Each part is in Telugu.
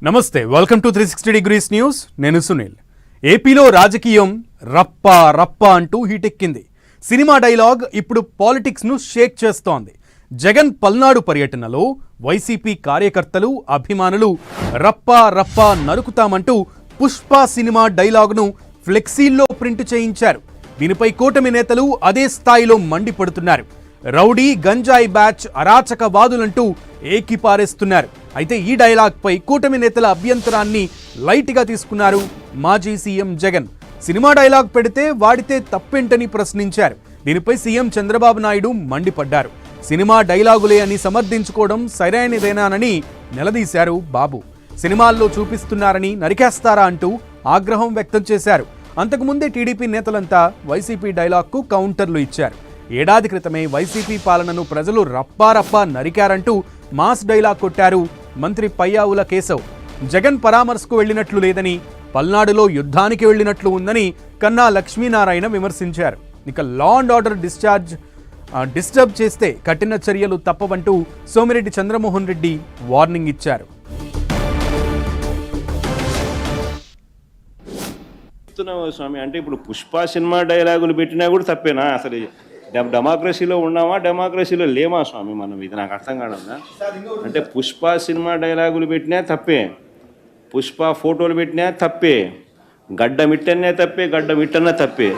నమస్తే, వెల్కమ్ టు 360 డిగ్రీస్ న్యూస్. నేను సునీల్. ఏపీలో రాజకీయం రప్ప రప్ప అంటూ హీటెక్కింది. సినిమా డైలాగ్ ఇప్పుడు పాలిటిక్స్ను షేక్ చేస్తోంది. జగన్ పల్నాడు పర్యటనలో వైసీపీ కార్యకర్తలు, అభిమానులు రప్ప రప్ప నరుకుతామంటూ పుష్ప సినిమా డైలాగ్ను ఫ్లెక్సీల్లో ప్రింట్ చేయించారు. దీనిపై కూటమి నేతలు అదే స్థాయిలో మండిపడుతున్నారు. రౌడీ, గంజాయి బ్యాచ్, అరాచకవాదులంటూ ఏకిపారేస్తున్నారు. అయితే ఈ డైలాగ్పై కూటమి నేతల అభ్యంతరాన్ని లైట్గా తీసుకున్నారు మాజీ సీఎం జగన్. సినిమా డైలాగ్ పెడితే వాడితే తప్పేంటని ప్రశ్నించారు. దీనిపై సీఎం చంద్రబాబు నాయుడు మండిపడ్డారు. సినిమా డైలాగులే అని సమర్థించుకోవడం సరైనదేనానని నిలదీశారు బాబు. సినిమాల్లో చూపిస్తున్నారని నరికేస్తారా అంటూ ఆగ్రహం వ్యక్తం చేశారు. అంతకుముందే టీడీపీ నేతలంతా వైసీపీ డైలాగ్కు కౌంటర్లు ఇచ్చారు. ఏడాది క్రితమే వైసీపీ పాలనను ప్రజలు రప్పారప్పా నరికారంటూ మాస్ డైలాగ్ కొట్టారు మంత్రి పయ్యావుల కేశవ్. జగన్ పరామర్శకు వెళ్లినట్లు లేదని, పల్నాడులో యుద్ధానికి వెళ్లినట్లు ఉందని కన్నా లక్ష్మీనారాయణ విమర్శించారు. ఇక లా అండ్ ఆర్డర్ డిస్టర్బ్ చేస్తే కఠిన చర్యలు తప్పవంటూ సోమిరెడ్డి చంద్రమోహన్ రెడ్డి వార్నింగ్ ఇచ్చారు. స్వామి అంటే ఇప్పుడు పుష్ప సినిమా డైలాగులు పెట్టినా కూడా తప్పేనా? అసలు డెమోక్రసీలో ఉన్నామా, డెమోక్రసీలో లేమా స్వామి మనం? ఇది నాకు అర్థం కాదన్నా. అంటే పుష్ప సినిమా డైలాగులు పెట్టినా తప్పే, పుష్ప ఫోటోలు పెట్టినా తప్పే, గడ్డ మిట్టనే తప్పే, గడ్డ మిట్టన్నా తప్పే.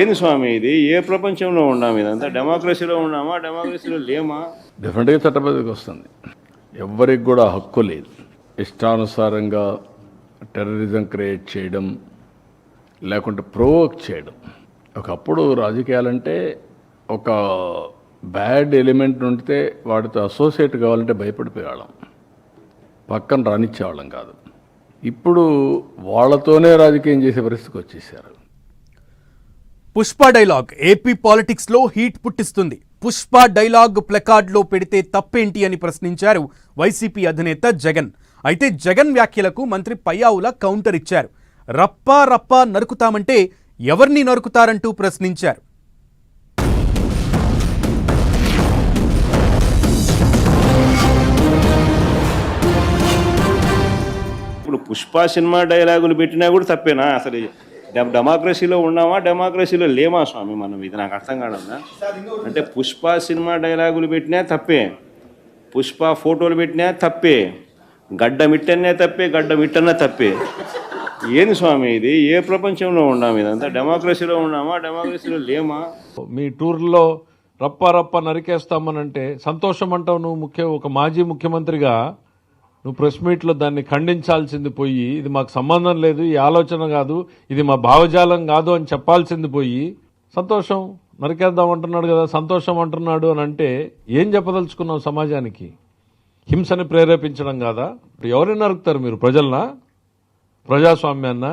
ఏంది స్వామి ఇది? ఏ ప్రపంచంలో ఉన్నాము? ఇదంతా డెమోక్రసీలో ఉన్నామా, డెమోక్రసీలో లేమా? డెఫినెట్గా చట్టబద్ధకి వస్తుంది. ఎవ్వరికి కూడా హక్కు లేదు ఇష్టానుసారంగా టెర్రరిజం క్రియేట్ చేయడం, లేకుంటే ప్రొవోక్ చేయడం. ఒకప్పుడు రాజకీయాలంటే ఒక బ్యాడ్ ఎలిమెంట్ ఉంటే వాటితో అసోసియేట్ కావాలంటే భయపడిపోయేవాళ్ళం, పక్కన రానిచ్చేవాళ్ళం కాదు. ఇప్పుడు వాళ్ళతోనే రాజకీయం చేసే పరిస్థితికి వచ్చేసారు. పుష్ప డైలాగ్ ఏపీ పాలిటిక్స్లో హీట్ పుట్టిస్తుంది. పుష్ప డైలాగ్ ప్లకార్డ్లో పెడితే తప్పేంటి అని ప్రశ్నించారు వైసీపీ అధినేత జగన్. అయితే జగన్ వ్యాఖ్యలకు మంత్రి పయ్యావుల కౌంటర్ ఇచ్చారు. రప్పా రప్పా నరుకుతామంటే ఎవరిని నరుకుతారంటూ ప్రశ్నించారు. ఇప్పుడు పుష్ప సినిమా డైలాగులు పెట్టినా కూడా తప్పేనా? అసలు డెమోక్రసీలో ఉన్నామా, డెమోక్రసీలో లేమా స్వామి మనం? ఇది నాకు అర్థం కాదన్నా. అంటే పుష్ప సినిమా డైలాగులు పెట్టినా తప్పే, పుష్ప ఫోటోలు పెట్టినా తప్పే, గడ్డ మిట్టనే తప్పే, గడ్డ మిట్టన్నా తప్పే. ఏంది స్వామి ఇది? ఏ ప్రపంచంలో ఉన్నాము? ఇదంతా డెమోక్రసీలో ఉన్నామా, డెమోక్రసీలో లేమా? మీ టూర్లో రప్ప రప్ప నరికేస్తామనంటే సంతోషం అంటావు నువ్వు. ఒక మాజీ ముఖ్యమంత్రిగా నువ్వు ప్రెస్ మీట్లో దాన్ని ఖండించాల్సింది పోయి, ఇది మాకు సంబంధం లేదు, ఈ ఆలోచన కాదు, ఇది మా భావజాలం కాదు అని చెప్పాల్సింది పోయి, సంతోషం నరికేద్దాం అంటున్నాడు కదా, సంతోషం అంటున్నాడు అని అంటే ఏం చెప్పదలుచుకున్నావు సమాజానికి? హింసని ప్రేరేపించడం కాదా? ఎవరిని నరుకుతారు మీరు? ప్రజలనా? ప్రజాస్వామ్యాన్నా?